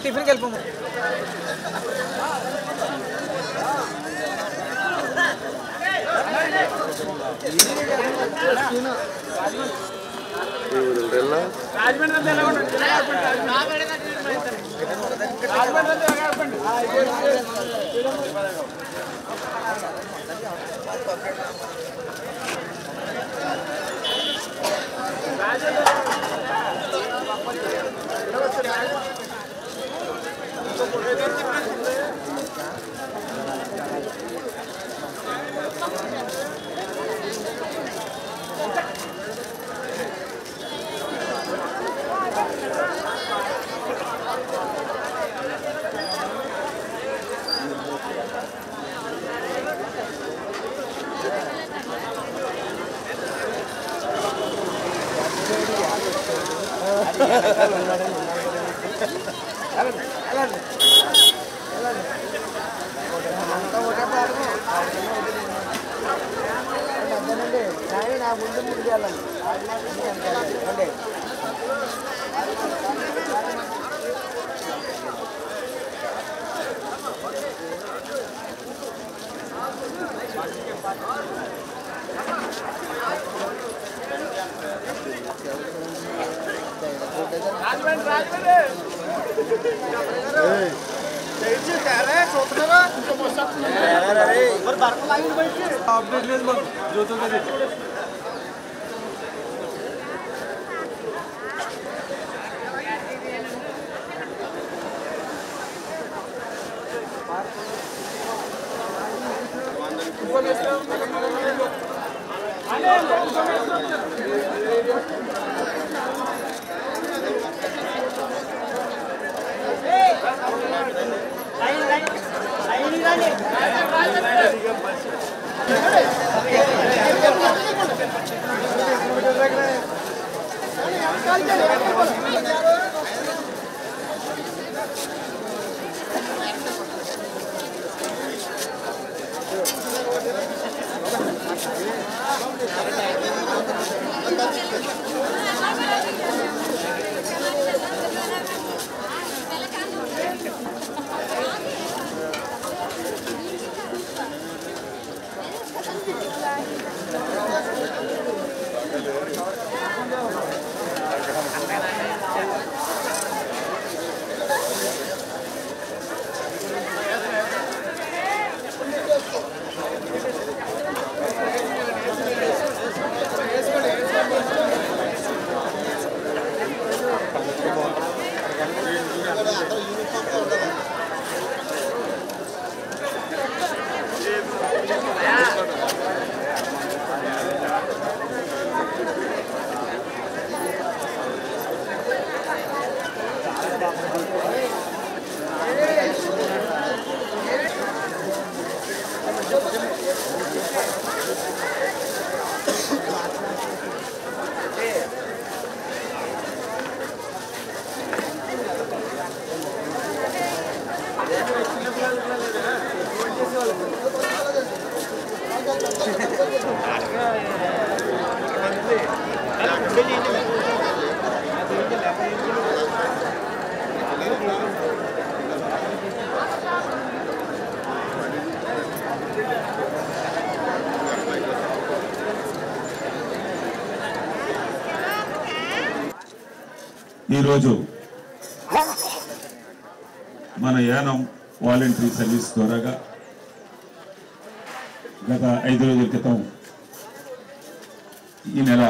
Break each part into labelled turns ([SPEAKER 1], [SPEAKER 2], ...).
[SPEAKER 1] టిఫిన్కి వెళ్ళిపోము నా ముందు ముందు వెళ్ళండి
[SPEAKER 2] अपडेट లేదు మాకు జ్యోతులది
[SPEAKER 3] ఈరోజు మన యానం వాలంటరీ సర్వీస్ ద్వారాగా గత 5 రోజుల క్రితం ఈ నెల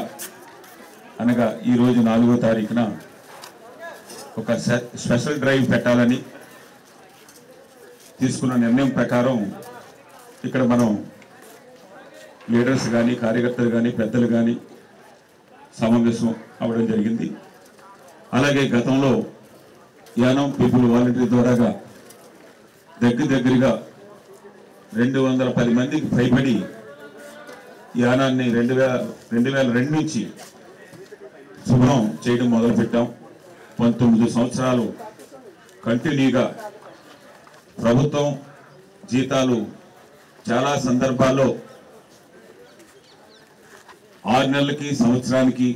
[SPEAKER 3] అనగా ఈరోజు 4వ తారీఖున ఒక స్పెషల్ డ్రైవ్ పెట్టాలని తీసుకున్న నిర్ణయం ప్రకారం ఇక్కడ మనం లీడర్స్ కానీ కార్యకర్తలు కానీ పెద్దలు కానీ సమావేశం అవ్వడం జరిగింది. అలాగే గతంలో యానం పీపుల్ వాలంటరీ ద్వారాగా దగ్గరగా 210 మందికి పైబడి యానాన్ని 2002 నుంచి శుభ్రం చేయడం మొదలుపెట్టాం. 19 సంవత్సరాలు కంటిన్యూగా ప్రభుత్వం జీతాలు చాలా సందర్భాల్లో 6 నెలలకి సంవత్సరానికి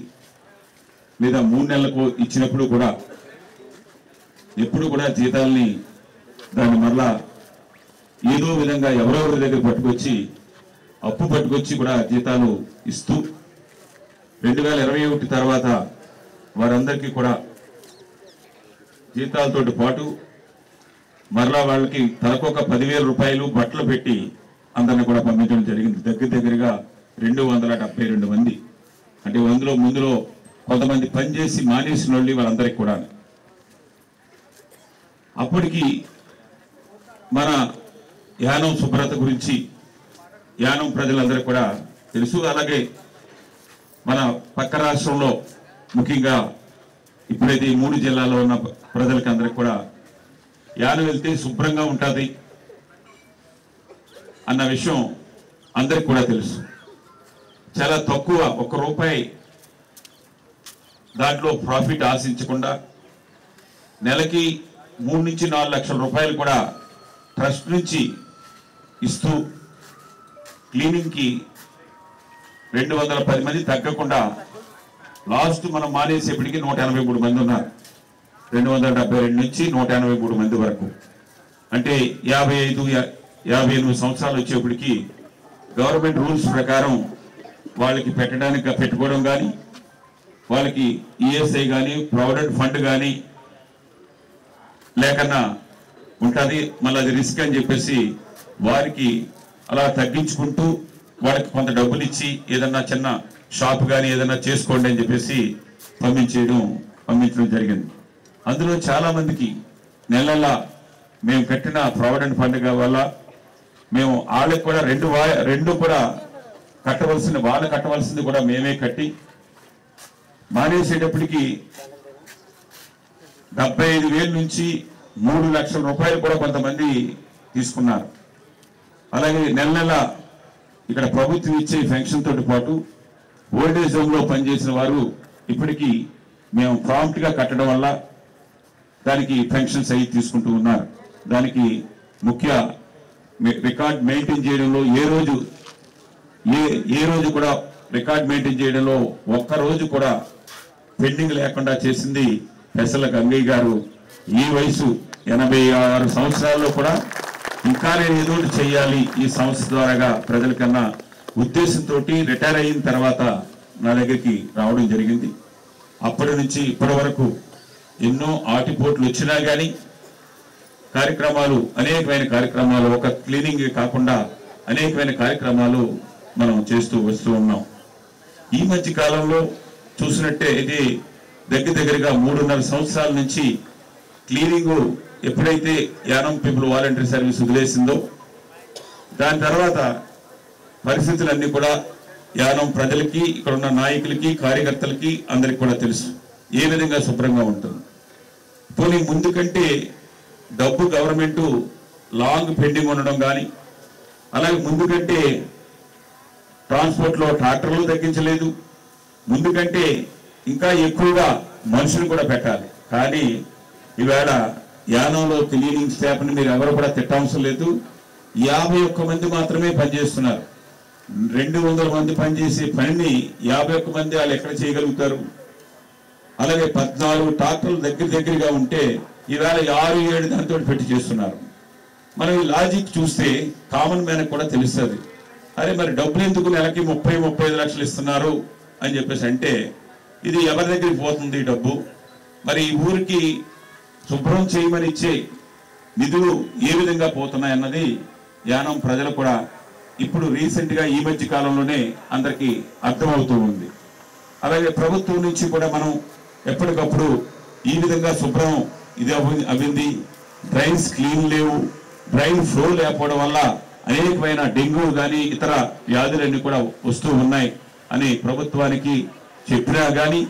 [SPEAKER 3] లేదా 3 నెలలకు ఇచ్చినప్పుడు కూడా ఎప్పుడు కూడా జీతాలని దాన్ని మరలా ఏదో విధంగా ఎవరెవరి దగ్గర పట్టుకొచ్చి అప్పు పట్టుకొచ్చి కూడా జీతాలు ఇస్తూ 2021 తర్వాత వారందరికీ కూడా జీతాలతో పాటు మరలా వాళ్ళకి తలకొక 10,000 రూపాయలు బట్టలు పెట్టి అందరిని కూడా పంపించడం జరిగింది. దగ్గరగా 272 మంది. అంటే ముందులో కొంతమంది పనిచేసి మానేసిన వాళ్ళు వాళ్ళందరికీ కూడా. అప్పటికి మన యానం శుభ్రత గురించి యానం ప్రజలందరికీ కూడా తెలుసు. అలాగే మన పక్క రాష్ట్రంలో ముఖ్యంగా ఇప్పుడైతే ఈ 3 జిల్లాల్లో ఉన్న ప్రజలకి అందరికి కూడా యానం వెళ్తే శుభ్రంగా ఉంటుంది అన్న విషయం అందరికి కూడా తెలుసు. చాలా తక్కువ, 1 రూపాయి దాంట్లో ప్రాఫిట్ ఆశించకుండా నెలకి 3 నుంచి 4 లక్షల రూపాయలు కూడా ట్రస్ట్ నుంచి ఇస్తూ క్లీనింగ్కి 210 మంది తగ్గకుండా లాస్ట్ మనం మానేసేపటికి 183 మంది ఉన్నారు. 272 నుంచి 183 మంది వరకు. అంటే 55-58 సంవత్సరాలు వచ్చేప్పటికి గవర్నమెంట్ రూల్స్ ప్రకారం వాళ్ళకి పెట్టుకోవడం కానీ, వాళ్ళకి ఈఎస్ఐ కానీ, ప్రావిడెంట్ ఫండ్ కానీ లేకన్నా ఉంటుంది. మళ్ళీ అది రిస్క్ అని చెప్పేసి వారికి అలా తగ్గించుకుంటూ వాళ్ళకి కొంత డబ్బులు ఇచ్చి ఏదన్నా చిన్న షాప్ కానీ ఏదన్నా చేసుకోండి అని చెప్పేసి పంపించడం జరిగింది. అందులో చాలా మందికి నెలలా మేము కట్టిన ప్రావిడెంట్ ఫండ్ వల్ల మేము వాళ్ళకి కూడా రెండు కూడా కట్టవలసింది కూడా మేమే కట్టి మానేసేటప్పటికి 75,000 నుంచి 3 లక్షల రూపాయలు కూడా కొంతమంది తీసుకున్నారు. అలాగే నెల ఇక్కడ ప్రభుత్వం ఇచ్చే పెన్షన్ తోటి పాటు ఓల్డేజ్ హోమ్ లో పనిచేసిన వారు ఇప్పటికీ మేము ప్రాంప్ట్ గా కట్టడం వల్ల దానికి పెన్షన్స్ అయ్యి తీసుకుంటూ ఉన్నారు. దానికి ముఖ్య రికార్డ్ మెయింటైన్ చేయడంలో ఏ రోజు కూడా రికార్డ్ మెయింటైన్ చేయడంలో ఒక్క రోజు కూడా పెండింగ్ లేకుండా చేసింది పెసల గంగయ్య గారు. ఈ వయసు 86 సంవత్సరాల్లో కూడా ఇంకా నేను ఏదో చెయ్యాలి ఈ సంస్థ ద్వారాగా ప్రజలకన్నా ఉద్దేశంతో రిటైర్ అయిన తర్వాత నా దగ్గరికి రావడం జరిగింది. అప్పటి నుంచి ఇప్పటి వరకు ఎన్నో ఆటిపోట్లు వచ్చినా కానీ అనేకమైన కార్యక్రమాలు ఒక క్లీనింగ్ కాకుండా అనేకమైన కార్యక్రమాలు మనం చేస్తూ వస్తూ ఉన్నాం. ఈ మధ్య కాలంలో చూసినట్టే ఇది దగ్గరగా 3.5 సంవత్సరాల నుంచి క్లీనింగ్ ఎప్పుడైతే యానం పీపుల్ వాలంటరీ సర్వీస్ వదిలేసిందో దాని తర్వాత పరిస్థితులన్నీ కూడా యానం ప్రజలకి, ఇక్కడ ఉన్న నాయకులకి, కార్యకర్తలకి అందరికి కూడా తెలుసు ఏ విధంగా శుభ్రంగా ఉంటుంది. పోనీ ముందు కంటే డబ్బు గవర్నమెంట్ లాంగ్ పెండింగ్ ఉండడం కానీ, అలాగే ముందు కంటే ట్రాన్స్పోర్ట్లో ట్రాక్టర్లు తగ్గించలేదు, ముందు కంటే ఇంకా ఎక్కువగా మనుషులు కూడా పెట్టాలి. కానీ ఈవేళ యానంలో క్లీనింగ్ స్టాఫ్ని మీరు ఎవరు కూడా తిట్టవసరం లేదు. 51 మంది మాత్రమే పనిచేస్తున్నారు. 200 మంది పనిచేసే పనిని 51 మంది వాళ్ళు ఎక్కడ చేయగలుగుతారు? అలాగే 14 ట్రాక్టర్లు దగ్గరగా ఉంటే ఈవేళ 6-7 దాంతో పెట్టి చేస్తున్నారు. మనం ఈ లాజిక్ చూస్తే కామన్ మ్యాన్ కూడా తెలుస్తుంది. అరే మరి డబ్బులు ఎందుకు నెలకి 30-35 లక్షలు ఇస్తున్నారు అని చెప్పేసి అంటే ఇది ఎవరి దగ్గరికి పోతుంది డబ్బు? మరి ఈ ఊరికి శుభ్రం చేయమని ఇచ్చే నిధులు ఏ విధంగా పోతున్నాయన్నది యానం ప్రజలు కూడా ఇప్పుడు రీసెంట్గా ఈ మధ్య కాలంలోనే అందరికీ అర్థమవుతూ ఉంది. అలాగే ప్రభుత్వం నుంచి కూడా మనం ఎప్పటికప్పుడు ఈ విధంగా శుభ్రం ఇది అవింది, డ్రైన్స్ క్లీన్ లేవు, డ్రైన్ ఫ్లో లేకపోవడం వల్ల అనేకమైన డెంగ్యూ కానీ ఇతర వ్యాధులన్నీ కూడా వస్తూ ఉన్నాయి అని ప్రభుత్వానికి చెప్పినా కానీ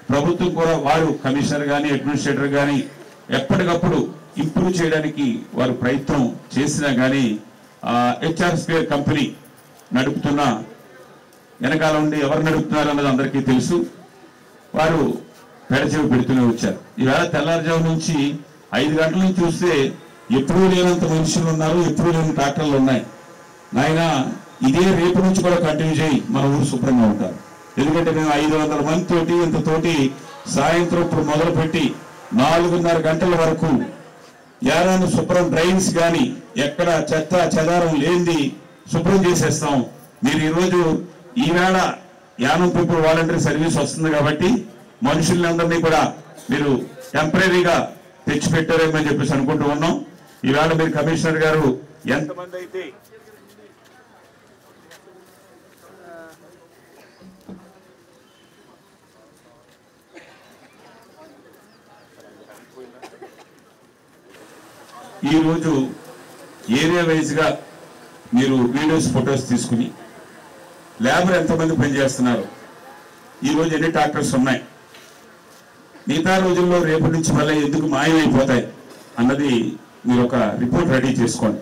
[SPEAKER 3] ప్రభుత్వం కూడా వారు కమిషనర్ కానీ అడ్మినిస్ట్రేటర్ కానీ ఎప్పటికప్పుడు ఇంప్రూవ్ చేయడానికి వారు ప్రయత్నం చేసినా కానీ హెచ్ఆర్ స్క్వేర్ కంపెనీ నడుపుతున్న వెనకాల ఉండి ఎవరు నడుపుతున్నారు అన్నది అందరికీ తెలుసు. వారు పెడచెవి పెడుతూనే వచ్చారు. ఈవేళ తెల్లారుజాము నుంచి 5 గంటల నుంచి చూస్తే ఎప్పుడూ లేనంత మనుషులు ఉన్నారు, ఎప్పుడూ లేని ట్రాక్టర్లు ఉన్నాయి. నాయన ఇదే రేపు నుంచి కూడా కంటిన్యూ చేయి, మన ఊరు శుభ్రంగా ఉంటారు. ఎందుకంటే మేము 500 మంది ఇంతతోటి సాయంత్రం ఇప్పుడు మొదలుపెట్టి 4:30 గంటల వరకు యానాన్ని శుభ్రం, డ్రైన్స్ కానీ ఎక్కడ చెత్త చెదారం లేనిది శుభ్రం చేసేస్తాం. మీరు ఈరోజు ఈవేళ యానం పీపుల్ వాలంటరీ సర్వీస్ వస్తుంది కాబట్టి మనుషులందరినీ కూడా మీరు టెంపరీగా తెచ్చిపెట్టారేమని చెప్పేసి అనుకుంటూ ఉన్నాం. ఈవేళ మీరు కమిషనర్ గారు ఎంతమంది అయితే ఈరోజు ఏరియా వైజ్గా మీరు వీడియోస్ ఫొటోస్ తీసుకుని లేబర్ ఎంతమంది పనిచేస్తున్నారు, ఈరోజు ఎన్ని ట్రాక్టర్స్ ఉన్నాయి, మిగతా రోజుల్లో రేపటి నుంచి మళ్ళీ ఎందుకు మాయమైపోతాయి అన్నది మీరు ఒక రిపోర్ట్ రెడీ చేసుకోండి.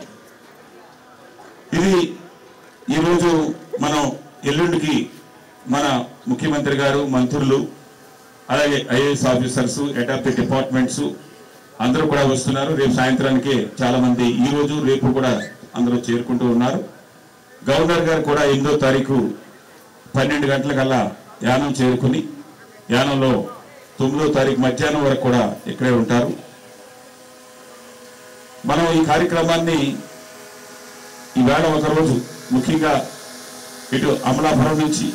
[SPEAKER 3] ఇది ఈరోజు మనం ఎల్లుండికి మన ముఖ్యమంత్రి గారు, మంత్రులు, అలాగే IAS officers, head of the departments అందరూ కూడా వస్తున్నారు. రేపు సాయంత్రానికి చాలా మంది ఈ రోజు రేపు కూడా అందరూ చేరుకుంటూ ఉన్నారు. గవర్నర్ గారు కూడా 8వ తారీఖు 12 గంటలకల్లా యానం చేరుకుని యానంలో 9వ తారీఖు మధ్యాహ్నం వరకు కూడా ఇక్కడే ఉంటారు. మనం ఈ కార్యక్రమాన్ని ఈవేళ ఒకరోజు ముఖ్యంగా ఇటు అమలాపురం నుంచి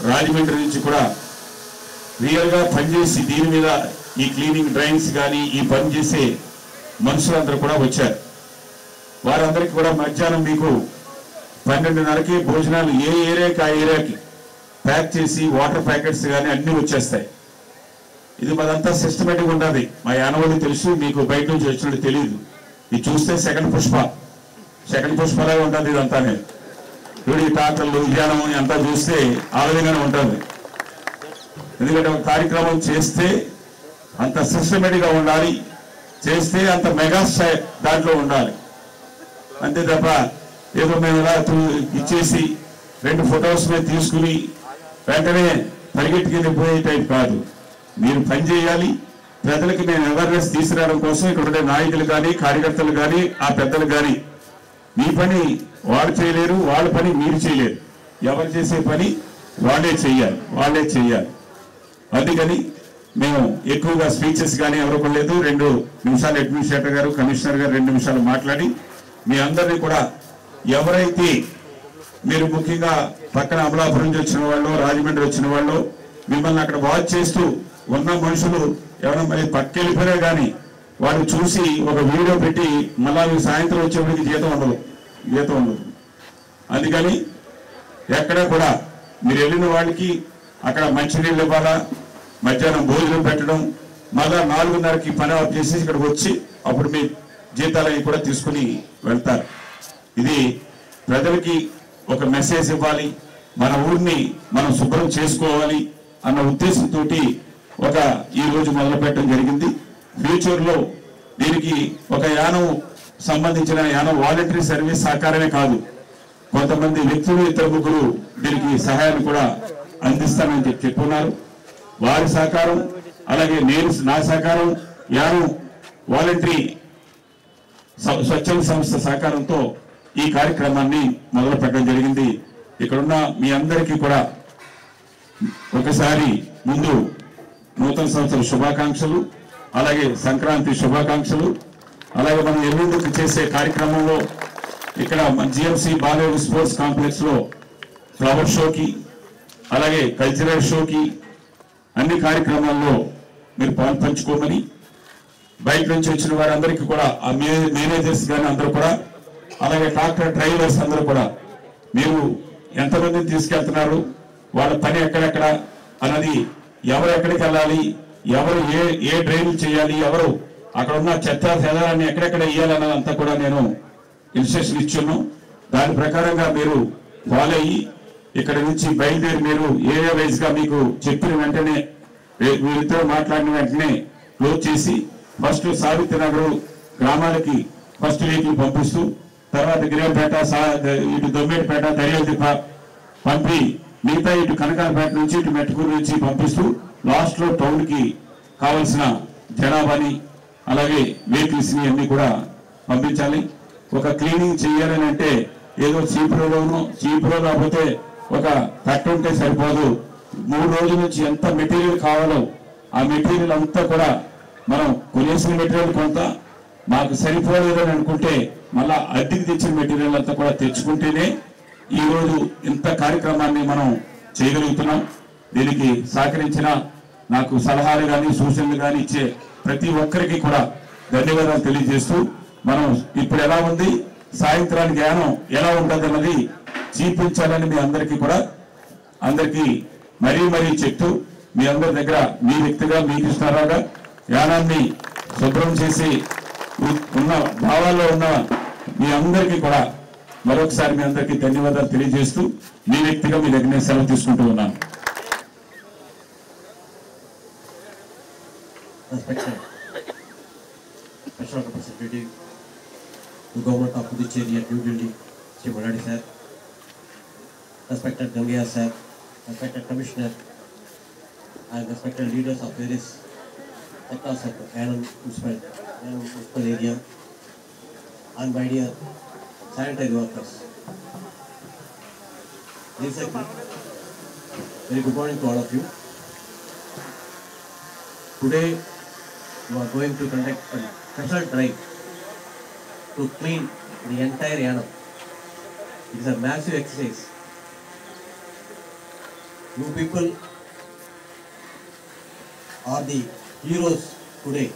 [SPEAKER 3] రాజమండ్రి నుంచి కూడా రియల్గా పనిచేసి దీని మీద ఈ క్లీనింగ్ డ్రైన్స్ కానీ ఈ పని చేసే మనుషులందరూ కూడా వచ్చారు. వారందరికీ కూడా మధ్యాహ్నం మీకు 12:30కి భోజనాలు ఏ ఏరియాకి ఆ ఏరియాకి ప్యాక్ చేసి వాటర్ ప్యాకెట్స్ కానీ అన్నీ వచ్చేస్తాయి. ఇది మాదంతా సిస్టమేటిక్ ఉండాలి. మా యానవాళ్ళు తెలుసు, మీకు బయట నుంచి వచ్చినట్టు తెలియదు. ఇది చూస్తే సెకండ్ పుష్పలాగా ఉంటుంది. ఇదంతానే ఇప్పుడు ఈ టాటర్లు విజయానం అంతా చూస్తే ఆ విధంగానే ఉంటుంది. ఎందుకంటే ఒక కార్యక్రమం చేస్తే అంత సిస్టమేటిక్గా ఉండాలి, చేస్తే అంత మెగా దాంట్లో ఉండాలి. అంతే తప్ప ఏదో మేము ఇలా ఇచ్చేసి 2 ఫొటోస్ మీద తీసుకుని వెంటనే పరిగెట్టుకెళ్ళి పోయే టైప్ కాదు. మీరు పని చేయాలి. ప్రజలకి మేము అవేర్నెస్ తీసుకురావడం కోసం ఇక్కడ ఉండే నాయకులు కానీ కార్యకర్తలు కానీ ఆ పెద్దలు కానీ మీ పని వాళ్ళు చేయలేరు, వాళ్ళ పని మీరు చేయలేరు. ఎవరు చేసే పని వాళ్ళే చెయ్యాలి. అందుకని మేము ఎక్కువగా స్పీచెస్ కానీ ఎవరు లేదు. 2 నిమిషాలు అడ్మినిస్ట్రేటర్ గారు, కమిషనర్ గారు 2 నిమిషాలు మాట్లాడి మీ అందరినీ కూడా ఎవరైతే మీరు ముఖ్యంగా పక్కన అమలాపురం నుంచి వచ్చిన వాళ్ళు, రాజమండ్రి వచ్చిన వాళ్ళు మిమ్మల్ని అక్కడ వాచ్ చేస్తూ ఉన్న మనుషులు ఎవరైనా మరి పక్కెళ్ళిపోయినా కానీ వాడు చూసి ఒక వీడియో పెట్టి మళ్ళీ సాయంత్రం వచ్చేప్పటికి జీతం ఉండదు. అందుకని ఎక్కడ కూడా మీరు వెళ్ళిన వాళ్ళకి అక్కడ మంచినీళ్ళు ఇవ్వాలా, మధ్యాహ్నం భోజనం పెట్టడం, మళ్ళా 4:30కి పని ఆఫ్ చేసి ఇక్కడికి వచ్చి అప్పుడు మీ జీతాలవి కూడా తీసుకుని వెళ్తారు. ఇది ప్రజలకి ఒక మెసేజ్ ఇవ్వాలి, మన ఊరిని మనం శుభ్రం చేసుకోవాలి అన్న ఉద్దేశంతో ఈ రోజు మొదలు పెట్టడం జరిగింది. ఫ్యూచర్లో దీనికి ఒక యానం సంబంధించిన యానం వాలంటరీ సర్వీస్ సహకారమే కాదు, కొంతమంది వ్యక్తులు 2-3 దీనికి సహాయాన్ని కూడా అందిస్తానని చెప్పున్నారు. వారి సహకారం అలాగే నా సహకారం యానం వాలంటరీ స్వచ్ఛంద సంస్థ సహకారంతో ఈ కార్యక్రమాన్ని మొదలు పెట్టడం జరిగింది. ఇక్కడున్న మీ అందరికీ కూడా ఒకసారి ముందు నూతన సంవత్సర శుభాకాంక్షలు, అలాగే సంక్రాంతి శుభాకాంక్షలు. అలాగే మనం ఎల్లుండికి చేసే కార్యక్రమంలో ఇక్కడ మన జిఎంసి బాలయోగి స్పోర్ట్స్ కాంప్లెక్స్ లో ఫ్లవర్ షోకి అలాగే కల్చరల్ షోకి అన్ని కార్యక్రమాల్లో మీరు పంచుకోమని బయట నుంచి వచ్చిన వారందరికీ కూడా ఆ మేనేజర్స్ కానీ అందరూ కూడా అలాగే ట్రాక్టర్ డ్రైవర్స్ అందరూ కూడా మీరు ఎంతమందిని తీసుకెళ్తున్నారు, వాళ్ళ పని ఎక్కడెక్కడ అన్నది, ఎవరు ఎక్కడికి వెళ్ళాలి, ఎవరు ఏ డ్రైవ్లు చేయాలి, ఎవరు అక్కడ ఉన్న చెత్త చెదారాన్ని ఎక్కడెక్కడ ఇవ్వాలన్నది అంతా కూడా నేను ఇన్స్ట్రక్షన్ ఇచ్చాను. దాని ప్రకారంగా మీరు ఫాలో అయ్యి ఇక్కడ నుంచి బయలుదేరి మీరు ఏరియా వైజ్ గా మీకు చెప్పిన వెంటనే మీరితో మాట్లాడిన వెంటనే క్లోజ్ చేసి ఫస్ట్ సావిత్రి నగర్ గ్రామాలకి ఫస్ట్ వెహికల్ పంపిస్తూ తర్వాత గిరిపేట ఇటు దొమ్మేటిపేట దర్యాలదిప్ప పంపి మిగతా ఇటు కనకాలపేట నుంచి ఇటు మెట్టుకూరు నుంచి పంపిస్తూ లాస్ట్ లో టౌన్ కి కావలసిన జనాభాని అలాగే వెహికల్స్ ని అన్ని కూడా పంపించాలి. ఒక క్లీనింగ్ చేయాలని అంటే ఏదో చీపులో లేకపోతే ఒక కట్ట ఉంటే సరిపోదు. 3 రోజుల నుంచి ఎంత మెటీరియల్ కావాలో ఆ మెటీరియల్ అంతా కూడా మనం కొనేసిన మెటీరియల్ కొంత మాకు సరిపోలేదని అనుకుంటే మళ్ళా అద్దెకి తెచ్చిన మెటీరియల్ అంతా కూడా తెచ్చుకుంటేనే ఈ రోజు ఇంత కార్యక్రమాన్ని మనం చేయగలుగుతున్నాం. దీనికి సహకరించిన నాకు సలహాలు కానీ సూచనలు కానీ ఇచ్చే ప్రతి ఒక్కరికి కూడా ధన్యవాదాలు తెలియజేస్తూ మనం ఇప్పుడు ఎలా ఉంది సాయంత్రానికి యానం ఎలా ఉంటుంది అన్నది చూపించాలని మీ అందరికీ కూడా మరీ చెప్తూ మీ అందరి దగ్గర మీ వ్యక్తిగా మీ కృష్ణారావుగా యానాన్ని శుభ్రం చేసి ఉన్న భావాల్లో ఉన్న మీ అందరికీ కూడా మరొకసారి మీ అందరికీ ధన్యవాదాలు తెలియజేస్తూ మీ వ్యక్తిగా మీ దగ్గర నేను సెలవు తీసుకుంటూ ఉన్నాను.
[SPEAKER 1] Special representative to Government of Puducherry at New Delhi, Sri Maladi sir, respected Gangaya sir, respected Commissioner, and respected leaders of various sectors of Yanam municipal area, and my dear sanitary workers. Very good morning to all of you. Today we are going to conduct a special drive to clean the entire Yanam. It is a massive exercise. You people are the heroes today,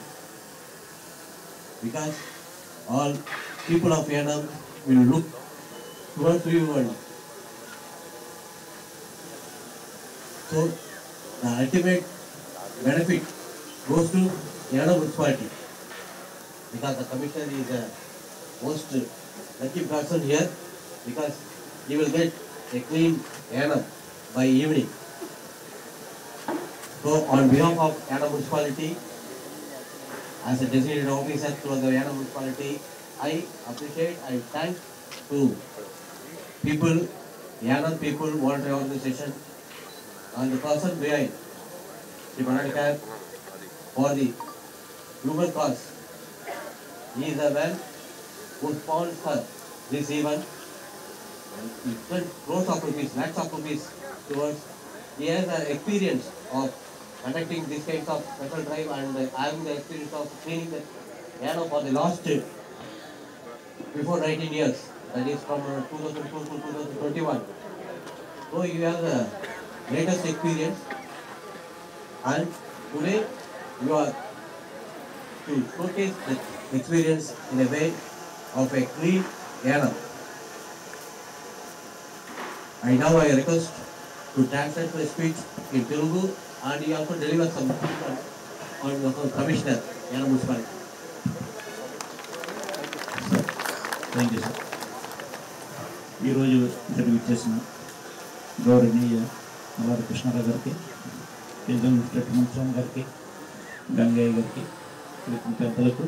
[SPEAKER 1] because all people of Yanam will look towards you only. So the ultimate benefit goes to Yanam municipality, because the commissioner is a most lucky person here, because he will get a clean Yanam by evening. So on behalf of Yanam municipality, as a designated officer to the Yanam municipality, I appreciate, I thank to people, Yanam people, voluntary organization, and the person behind the Banana for the human cause. He is a man who sponsored this event, and he spent crores of rupees, lakhs of rupees towards. He has an experience of conducting this kinds of special drive and having the experience of cleaning the Yanam for the last before 19 years, that is from 2002 to 2021. So you have the latest experience, and today you are to showcase the experience in a way of a clean Yanam. I request to translate my speech in Telugu, and he also deliver some on the Commissioner Yanam municipality.
[SPEAKER 4] Thank you sir. ఈరోజు ఇక్కడికి వచ్చేసిన గౌరవనీయ నల్లారి కృష్ణారావు గారికి, కేంద్ర మున్స్వామి గారికి, గంగయ్య గారికి, పెద్దలకు,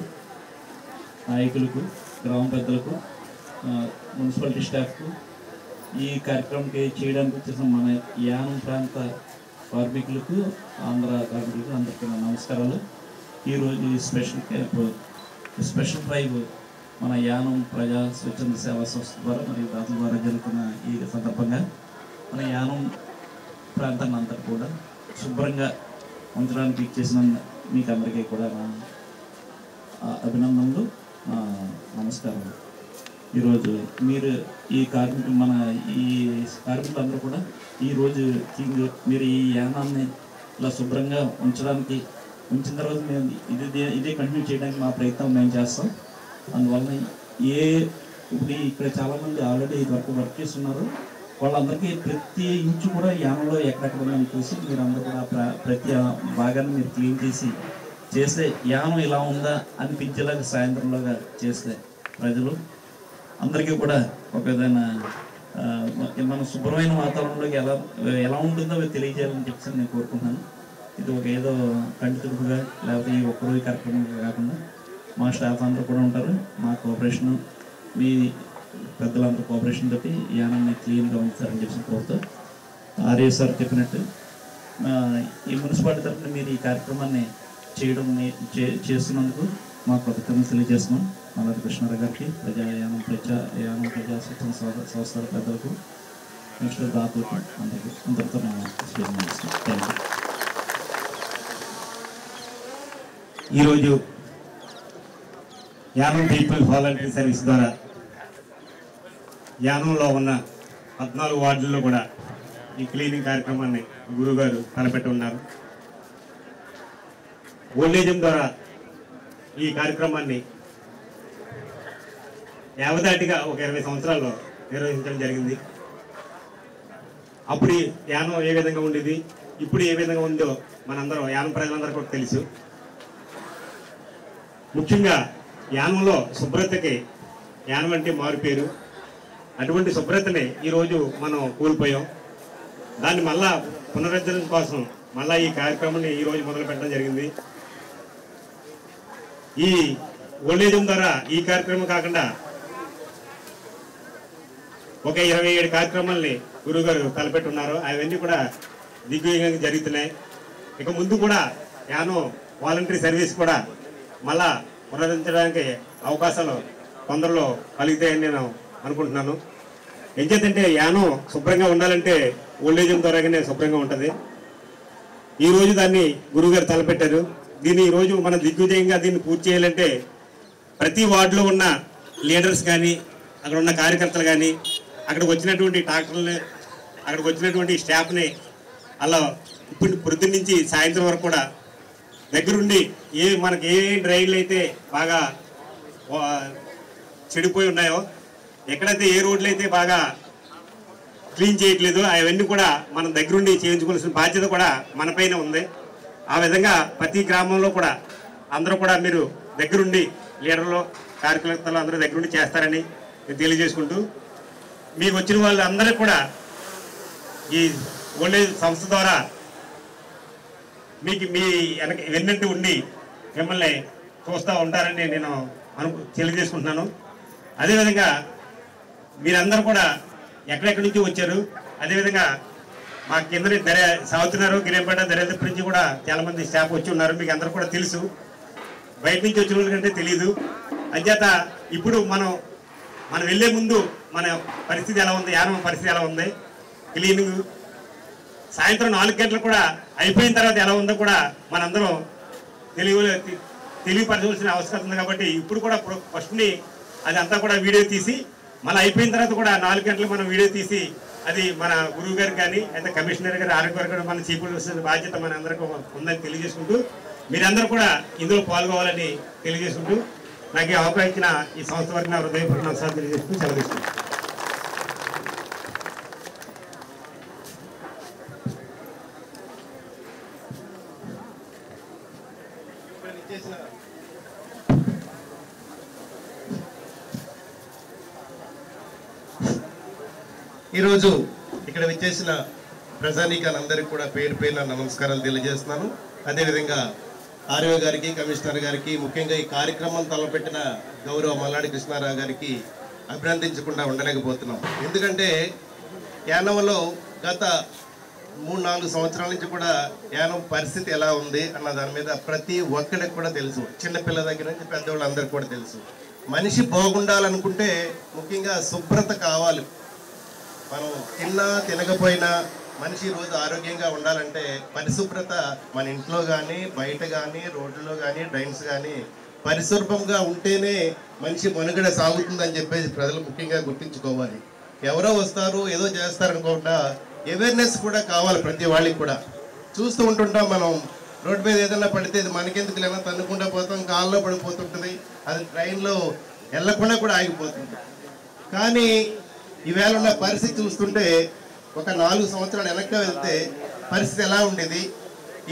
[SPEAKER 4] నాయకులకు, గ్రామ పెద్దలకు, మున్సిపాలిటీ స్టాఫ్కు, ఈ కార్యక్రమంకి చేయడానికి వచ్చేసిన మన యానం ప్రాంత కార్మికులకు, ఆంధ్ర కార్మికులకు అందరికీ నమస్కారాలు. ఈరోజు ఈ స్పెషల్ డ్రైవ్ మన యానం ప్రజా స్వచ్ఛంద సేవా సంస్థ ద్వారా మరియు దాతల ద్వారా జరుగుతున్న ఈ సందర్భంగా మన యానం ప్రాంతాన్ని అంతా కూడా శుభ్రంగా ఉంచడానికి ఇచ్చేసిన మీకు అందరికీ కూడా నా అభినందనలు, నమస్కారాలు. ఈరోజు మీరు ఈ కార్మికులందరూ కూడా ఈరోజు మీరు ఈ యానాన్ని ఇలా శుభ్రంగా ఉంచిన తర్వాత మేము ఇదే కంటిన్యూ చేయడానికి మా ప్రయత్నం మేము చేస్తాం. అందువల్ల ఇప్పుడు ఇక్కడ చాలామంది ఆల్రెడీ ఇదివరకు వర్క్ చేస్తున్నారు. వాళ్ళందరికీ ప్రతి ఇంచు కూడా యానంలో ఎక్కడెక్కడ ఉందని చూసి మీరు అందరూ కూడా ప్రతి భాగాన్ని మీరు క్లీన్ చేస్తే యానం ఇలా ఉందా అనిపించేలాగా సాయంత్రంలోగా చేస్తే ప్రజలు అందరికీ కూడా ఒక విధమైన మన శుభ్రమైన వాతావరణంలోకి ఎలా ఉంటుందో తెలియజేయాలని చెప్పి నేను కోరుకుంటున్నాను. ఇది ఒక ఏదో కంటితుడుపుగా లేకపోతే ఈ ఒక్కరోజు కార్యక్రమంగా కాకుండా మా స్టాఫ్ అందరూ కూడా ఉంటారు. మా కోఆపరేషను, మీ పెద్దలందరూ కోఆపరేషన్ తోటి యానాన్ని క్లీన్గా ఉంచుతారని చెప్పి కోరుతూ, ఆర్ఏ సార్ చెప్పినట్టు ఈ మున్సిపాలిటీ తరఫున మీరు ఈ కార్యక్రమాన్ని చేస్తున్నందుకు మా కృతజ్ఞతలు తెలియజేస్తున్నాం. నల్లారి కృష్ణారావు గారికి, యానం ప్రజా శిక్షణ సంస్థల పెద్దలకు, నెక్స్ట్ దాతలకు అందరితో థ్యాంక్ యూ.
[SPEAKER 5] ఈరోజు యానం పీపుల్ వాలంటరీ సర్వీస్ ద్వారా యానంలో ఉన్న 14 వార్డుల్లో కూడా ఈ క్లీనింగ్ కార్యక్రమాన్ని గురువుగారు తలపెట్టి ఉన్నారు. ఓల్డేజం ద్వారా ఈ కార్యక్రమాన్ని యావదాటిగా ఒక 20 సంవత్సరాల్లో నిర్వహించడం జరిగింది. అప్పుడు యానం ఏ విధంగా ఉండేది, ఇప్పుడు ఏ విధంగా ఉందో మనందరం యానం ప్రజలందరూ కూడా తెలుసు. ముఖ్యంగా యానంలో శుభ్రతకి యానం అంటే మారు పేరు. అటువంటి శుభ్రతని ఈరోజు మనం కోల్పోయాం. దాన్ని మళ్ళా పునరుద్ధరణ కోసం మళ్ళీ ఈ కార్యక్రమాన్ని ఈరోజు మొదలు పెట్టడం జరిగింది. ఈ ఓల్డేజ్ ద్వారా ఈ కార్యక్రమం కాకుండా ఒక 27 కార్యక్రమాలని గురువుగారు తలపెట్టున్నారు. అవన్నీ కూడా దిగ్విజయంగా జరుగుతున్నాయి. ఇక ముందు కూడా యానో వాలంటరీ సర్వీస్ కూడా మళ్ళా పునరుద్ధరించడానికి అవకాశాలు తొందరలో కలుగుతాయని నేను అనుకుంటున్నాను. ఏం చేద్దంటే యానో శుభ్రంగా ఉండాలంటే ఓల్డేజ్ హోమ్ ద్వారాగానే శుభ్రంగా ఉంటుంది. ఈరోజు దాన్ని గురువుగారు తలపెట్టారు. దీన్ని ఈరోజు మనం దిగ్విజయంగా దీన్ని పూర్తి చేయాలంటే ప్రతి వార్డులో ఉన్న లీడర్స్ కానీ, అక్కడ ఉన్న కార్యకర్తలు కానీ, అక్కడికి వచ్చినటువంటి డాక్టర్లు, అక్కడికి వచ్చినటువంటి స్టాఫ్ని అలా ఇప్పుడు పొద్దున్న నుంచి సాయంత్రం వరకు కూడా దగ్గరుండి మనకి ఏ డ్రైన్లు అయితే బాగా చెడిపోయి ఉన్నాయో, ఎక్కడైతే ఏ రోడ్లు అయితే బాగా క్లీన్ చేయట్లేదు అవన్నీ కూడా మనం దగ్గరుండి చేయించుకోవాల్సిన బాధ్యత కూడా మన పైన ఉంది. ఆ విధంగా ప్రతి గ్రామంలో కూడా అందరూ కూడా మీరు దగ్గరుండి లీడర్లు, కార్యకర్తలు అందరూ దగ్గరుండి చేస్తారని నేను తెలియజేసుకుంటూ, మీకు వచ్చిన వాళ్ళందరూ కూడా ఈ ఓల్డేజ్ సంస్థ ద్వారా మీకు మీ వెన్నంటి ఉండి మిమ్మల్ని చూస్తూ ఉంటారని నేను తెలియజేసుకుంటున్నాను. అదేవిధంగా మీరందరూ కూడా ఎక్కడెక్కడి నుంచి వచ్చారు, అదేవిధంగా మా కింద సాగుతున్నారు గిరియంపేట దర్యాప్తు నుంచి కూడా చాలామంది స్టాఫ్ వచ్చి ఉన్నారు. మీకు అందరూ కూడా తెలుసు, బయట నుంచి వచ్చిన వాళ్ళకంటే తెలియదు. అంచేత ఇప్పుడు మనం వెళ్ళే ముందు మన పరిస్థితి ఎలా ఉంది, యానం పరిస్థితి ఎలా ఉంది, క్లీనింగ్ సాయంత్రం 4 గంటలు కూడా అయిపోయిన తర్వాత ఎలా ఉందో కూడా మనందరం తెలియపరచవలసిన అవసరం ఉంది. కాబట్టి ఇప్పుడు కూడా ఫస్ట్ని అది అంతా కూడా వీడియో తీసి మళ్ళీ అయిపోయిన తర్వాత కూడా 4 గంటలు మనం వీడియో తీసి అది మన గురువు గారికి కానీ అయితే కమిషనర్ గారు, ఆరోగ్య గారు మన చీఫ్ మినిస్టర్ బాధ్యత మన అందరికీ ఉందని తెలియజేసుకుంటూ, మీరందరూ కూడా ఇందులో పాల్గొవాలని తెలియజేసుకుంటూ, నాకు ఈ అవకాశం ఇచ్చిన ఈ సంస్థ వరకు నా హృదయపూర్వక నమస్కారం తెలియజేసుకుంటూ సెలవు తీసుకుంటాను.
[SPEAKER 6] ఈరోజు ఇక్కడ విచ్చేసిన ప్రజానీకాలందరికీ కూడా పేరు పేరున నమస్కారాలు తెలియజేస్తున్నాను. అదేవిధంగా ఆర్యో గారికి, కమిషనర్ గారికి, ముఖ్యంగా ఈ కార్యక్రమం తలపెట్టిన గౌరవ మల్లాడి కృష్ణారావు గారికి అభినందించకుండా ఉండలేకపోతున్నాం. ఎందుకంటే యానంలో గత 3-4 సంవత్సరాల నుంచి కూడా యానం పరిస్థితి ఎలా ఉంది అన్న దాని మీద ప్రతి ఒక్కరికి కూడా తెలుసు. చిన్నపిల్ల దగ్గర నుంచి పెద్దవాళ్ళందరికీ కూడా తెలుసు. మనిషి బాగుండాలనుకుంటే ముఖ్యంగా శుభ్రత కావాలి. మనం తినకపోయినా మనిషి రోజు ఆరోగ్యంగా ఉండాలంటే పరిశుభ్రత మన ఇంట్లో కానీ, బయట కానీ, రోడ్లలో కానీ, డ్రైన్స్ కానీ పరిశుభ్రంగా ఉంటేనే మనిషి మనుగడ సాగుతుందని చెప్పేసి ప్రజలు ముఖ్యంగా గుర్తించుకోవాలి. ఎవరో వస్తారు ఏదో చేస్తారనుకోకుండా అవేర్నెస్ కూడా కావాలి ప్రతి వాళ్ళకి కూడా. చూస్తూ ఉంటుంటాం మనం, రోడ్డు మీద ఏదైనా పడితే మనకెందుకు లేనా తన్నుకుండా పోతాం, కాల్లో పడిపోతుంటుంది, అది ట్రైన్లో వెళ్ళకుండా కూడా ఆగిపోతుంది. కానీ ఈవేళ ఉన్న పరిస్థితి చూస్తుంటే ఒక 4 సంవత్సరాలు వెనక్కి వెళ్తే పరిస్థితి ఎలా ఉండేది,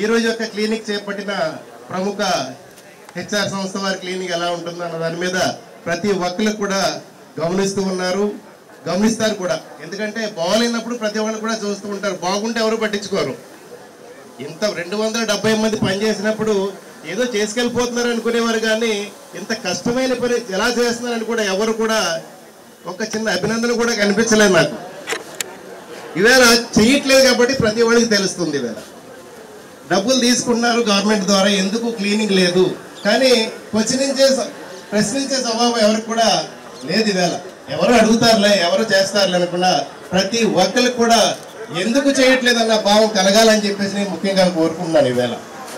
[SPEAKER 6] ఈరోజు ఒక క్లినిక్ చేపట్టిన ప్రముఖ హెచ్ఆర్ సంస్థ వారి క్లినిక్ ఎలా ఉంటుందో అన్న దాని మీద ప్రతి ఒక్కరు కూడా గమనిస్తూ ఉన్నారు, గమనిస్తారు కూడా. ఎందుకంటే బాగాలేనప్పుడు ప్రతి ఒక్కరు కూడా చూస్తూ ఉంటారు, బాగుంటే ఎవరు పట్టించుకోరు. ఇంత 270 మంది పనిచేసినప్పుడు ఏదో చేసుకెళ్ళిపోతున్నారు అనుకునేవారు, కానీ ఇంత కష్టమైన పని ఎలా చేస్తున్నారని కూడా ఎవరు కూడా ఒక చిన్న అభినందన కూడా కనిపించలేదు నాకు. ఈవేళ చేయట్లేదు కాబట్టి ప్రతి వాళ్ళకి తెలుస్తుంది. ఈవేళ డబ్బులు తీసుకున్నారు గవర్నమెంట్ ద్వారా, ఎందుకు క్లీనింగ్ లేదు, కానీ ప్రశ్నించే స్వభావం ఎవరికి కూడా లేదు. ఈవేళ ఎవరు అడుగుతారులే, ఎవరు చేస్తారులే అనుకున్నా ప్రతి ఒక్కరికి కూడా ఎందుకు చేయట్లేదన్న భావం కలగాలని చెప్పేసి నేను ముఖ్యంగా కోరుకుంటున్నాను ఈవేళ.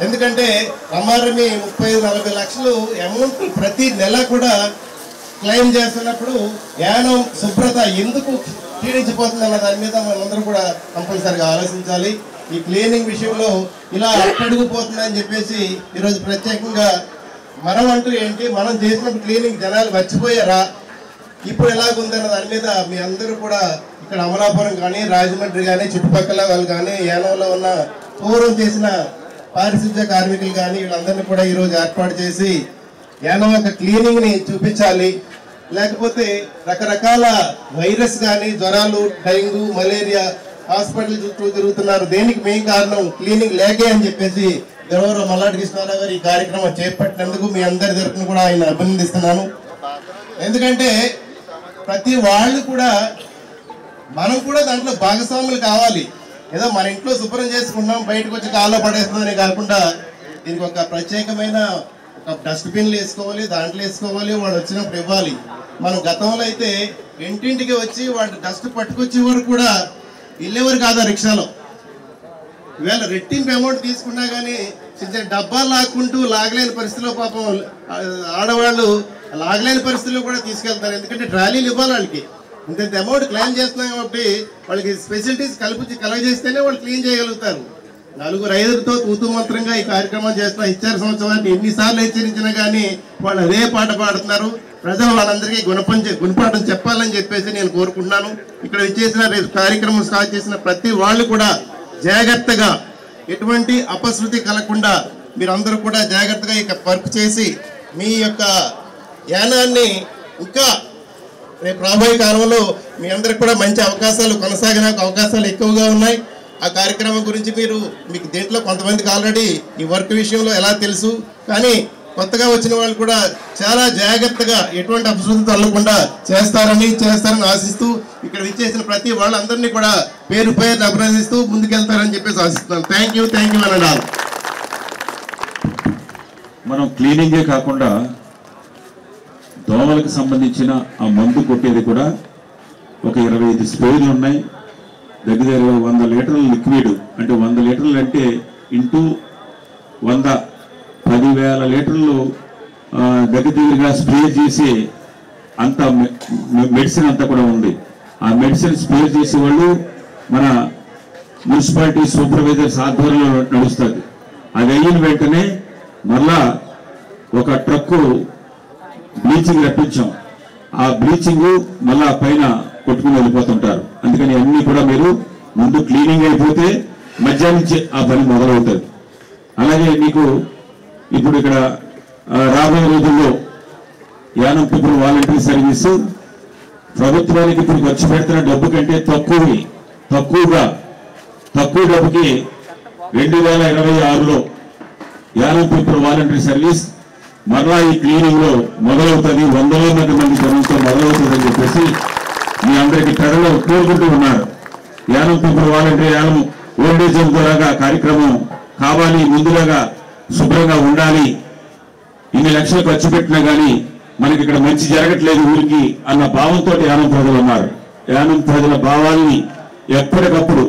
[SPEAKER 6] ఎందుకంటే ఎంఆర్ఎంఈ 35-40 లక్షలు అమౌంట్ ప్రతి నెల కూడా క్లెయిమ్ చేస్తున్నప్పుడు యానం శుభ్రత ఎందుకు క్షీణించిపోతుందన్న దాని మీద మనందరూ కూడా కంపల్సరిగా ఆలోచించాలి. ఈ క్లీనింగ్ విషయంలో ఇలా అట్టడుగుపోతుందని చెప్పేసి ఈరోజు ప్రత్యేకంగా మనం అంటూ ఏంటి, మనం చేసినప్పుడు క్లీనింగ్ జనాలు మర్చిపోయారా, ఇప్పుడు ఎలాగుందన్న దాని మీద మీ అందరూ కూడా ఇక్కడ అమలాపురం కానీ, రాజమండ్రి కానీ, చుట్టుపక్కల వాళ్ళు కానీ, యానంలో ఉన్న పూర్వం చేసిన పారిశుద్ధ్య కార్మికులు కానీ వీళ్ళందరినీ కూడా ఈరోజు ఏర్పాటు చేసి యానం యొక్క క్లీనింగ్ని చూపించాలి. లేకపోతే రకరకాల వైరస్ కానీ, జ్వరాలు, డెంగ్యూ, మలేరియా హాస్పిటల్ చుట్టూ తిరుగుతున్నారు, దేనికి మెయిన్ కారణం క్లీనింగ్ లేకే అని చెప్పేసి గౌరవ మల్లాడి కృష్ణారావు గారు ఈ కార్యక్రమం చేపట్టినందుకు మీ అందరి తరఫున కూడా ఆయన అభినందిస్తున్నాను. ఎందుకంటే ప్రతి వాళ్ళు కూడా మనం కూడా దాంట్లో భాగస్వాములు కావాలి. ఏదో మన ఇంట్లో శుభ్రం చేసుకున్నాం బయటకు వచ్చి కాల్లో పడేస్తుందని కాకుండా దీనికి ఒక ప్రత్యేకమైన ఒక డస్ట్బిన్లు వేసుకోవాలి, దాంట్లో వేసుకోవాలి, వాడు వచ్చినప్పుడు ఇవ్వాలి. మనం గతంలో అయితే ఇంటింటికి వచ్చి వాడు డస్ట్ పట్టుకొచ్చే వరకు కూడా వెళ్ళేవారు కాదు ఆ రిక్షాలో. ఈవేళ రెట్టింపు అమౌంట్ తీసుకున్నా కానీ చిన్న డబ్బాలు లాక్కుంటూ లాగలేని పరిస్థితిలో పాపం ఆడవాళ్ళు లాగలేని పరిస్థితుల్లో కూడా తీసుకెళ్తారు. ఎందుకంటే ట్రాలీలు ఇవ్వాలి వాళ్ళకి. ఇంత అమౌంట్ క్లెయిమ్ చేస్తున్నాం కాబట్టి వాళ్ళకి ఫెసిలిటీస్ కలగజేస్తేనే వాళ్ళు క్లీన్ చేయగలుగుతారు. 4-5తో తూతూ మంత్రంగా ఈ కార్యక్రమం చేస్తున్న ఇచ్చార సంవత్సరాన్ని ఎన్నిసార్లు హెచ్చరించినా కానీ వాళ్ళు అదే పాట పాడుతున్నారు. ప్రజలు వాళ్ళందరికీ గుణపాఠం చెప్పాలని చెప్పేసి నేను కోరుకుంటున్నాను. ఇక్కడ ఇచ్చేసిన రేపు కార్యక్రమం స్టార్ట్ చేసిన ప్రతి వాళ్ళు కూడా జాగ్రత్తగా ఎటువంటి అపశృతి కలగకుండా మీరందరూ కూడా జాగ్రత్తగా ఇక వర్క్ చేసి మీ యొక్క యానాన్ని ఇంకా రేపు రాబోయే కాలంలో మీ అందరికి కూడా మంచి అవకాశాలు కొనసాగడానికి అవకాశాలు ఎక్కువగా ఉన్నాయి. ఆ కార్యక్రమం గురించి మీకు దీంట్లో కొంతమందికి ఆల్రెడీ ఈ వర్క్ విషయంలో ఎలా తెలుసు, కానీ కొత్తగా వచ్చిన వాళ్ళు కూడా చాలా జాగ్రత్తగా ఎటువంటి అపశృతి తల్లకుండా చేస్తారని ఆశిస్తూ ఇక్కడ విచ్చేసిన ప్రతి వాళ్ళందరినీ కూడా పేరు అభినందిస్తూ ముందుకెళ్తారని చెప్పేసి ఆశిస్తున్నాను. థ్యాంక్ యూ అనండి.
[SPEAKER 3] మనం క్లీనింగే కాకుండా దోమలకు సంబంధించిన ఆ మందు కొట్టేది కూడా ఒక 25 స్ప్రేలు ఉన్నాయి. దగ్గర 100 లీటర్ల లిక్విడ్, అంటే 100 లీటర్లు అంటే ఇంటూ 100 10,000 లీటర్లు దగ్గరగా స్ప్రే చేసే అంత మెడిసిన్ అంతా కూడా ఉంది. ఆ మెడిసిన్ స్ప్రే చేసే వాళ్ళు మన మున్సిపాలిటీ సూపర్వైజర్స్ ఆధ్వర్యంలో నడుస్తుంది. అది అయిన వెంటనే మళ్ళా ఒక ట్రక్కు బ్లీచింగ్ రప్పించాం. ఆ బ్లీచింగ్ మళ్ళా పైన కొట్టుకుని వెళ్ళిపోతుంటారు. అందుకని అన్ని కూడా మీరు ముందు క్లీనింగ్ అయిపోతే మధ్యాహ్నం నుంచి ఆ పని మొదలవుతుంది. అలాగే మీకు ఇప్పుడు ఇక్కడ రాబోయే రోజుల్లో యానం పీపుల్ వాలంటరీ సర్వీసు ప్రభుత్వానికి ఇప్పుడు ఖర్చు పెడుతున్న డబ్బు కంటే తక్కువ డబ్బుకి 2026లో యానం పీపుల్ వాలంటరీ సర్వీస్ మరలా ఈ క్లీనింగ్ లో మొదలవుతుంది. 100 మంది జనంతో మొదలవుతుందని చెప్పేసి మీ అందరికీ ప్రజలు కోరుకుంటూ ఉన్నారు. Yanam people voluntary Yanam old age home ద్వారా కార్యక్రమం కావాలి, ముందులాగా శుభ్రంగా ఉండాలి. ఇన్ని లక్షలు ఖర్చు పెట్టినా కానీ మనకి ఇక్కడ మంచి జరగట్లేదు ఊరికి అన్న భావంతో యానం ప్రజలు ఉన్నారు. యానం ప్రజల భావాల్ని ఎప్పటికప్పుడు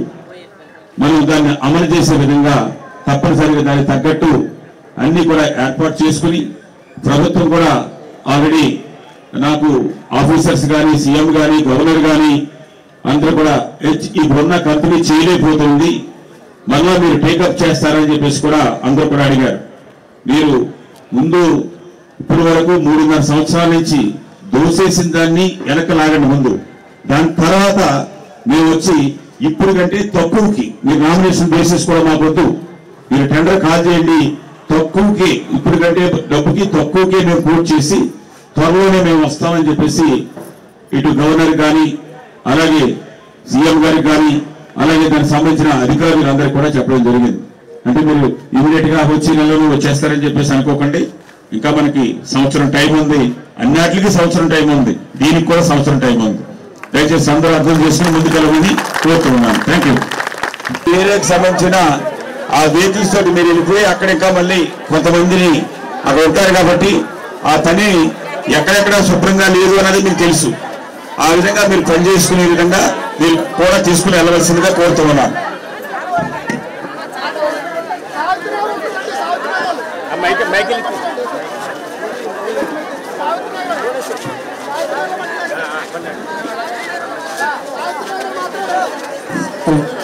[SPEAKER 3] మనం దాన్ని అమలు చేసే విధంగా తప్పనిసరిగా దానికి తగ్గట్టు అన్ని కూడా ఏర్పాటు చేసుకుని ప్రభుత్వం కూడా ఆల్రెడీ నాకు ఆఫీసర్స్ కానీ సీఎం కానీ గవర్నర్ కానీ అందరూ కూడా ఇప్పుడున్న కంపెనీ చేయలేకపోతుంది, మళ్ళా మీరు టేకప్ చేస్తారని చెప్పేసి కూడా అందరూ కూడా అడిగారు. మీరు ముందు ఇప్పటి వరకు 3.5 సంవత్సరాల నుంచి దోసేసిన దాన్ని వెనక లాగండి ముందు. దాని తర్వాత మేము వచ్చి ఇప్పుడు కంటే తక్కువకి మీరు నామినేషన్ బేసిస్ కూడా మాకొద్దు, మీరు టెండర్ కాల్ చేయండి, తక్కువకి ఇప్పుడు కంటే డబ్బుకి తక్కువకే మేము కోట్ చేసి త్వరలోనే మేము వస్తామని చెప్పేసి ఇటు గవర్నర్ కానీ అలాగే సీఎం గారికి కానీ అలాగే దానికి సంబంధించిన అధికారులందరికీ కూడా చెప్పడం జరిగింది. అంటే మీరు ఇమీడియట్ గా వచ్చే నెలలో వచ్చేస్తారని చెప్పేసి అనుకోకండి. ఇంకా మనకి సంవత్సరం టైం ఉంది, అన్నిటికీ సంవత్సరం టైం ఉంది, దీనికి కూడా సంవత్సరం టైం ఉంది. దయచేసి అందరూ అర్థం చేసుకుని ముందుకెళ్ళమని కోరుతున్నాను. Thank you. ఏరియాకి సంబంధించిన ఆ వెహికల్స్ తోటి మీరు వెళ్ళిపోయి అక్కడ ఇంకా మళ్ళీ కొంతమందిని అక్కడ ఉంటారు కాబట్టి ఆ పని ఎక్కడెక్కడ శుభ్రంగా లేదు అనేది మీకు తెలుసు. ఆ విధంగా మీరు పని చేసుకునే విధంగా మీరు కూడా తీసుకుని వెళ్ళవలసిందిగా కోరుతున్నాను.
[SPEAKER 7] Hello.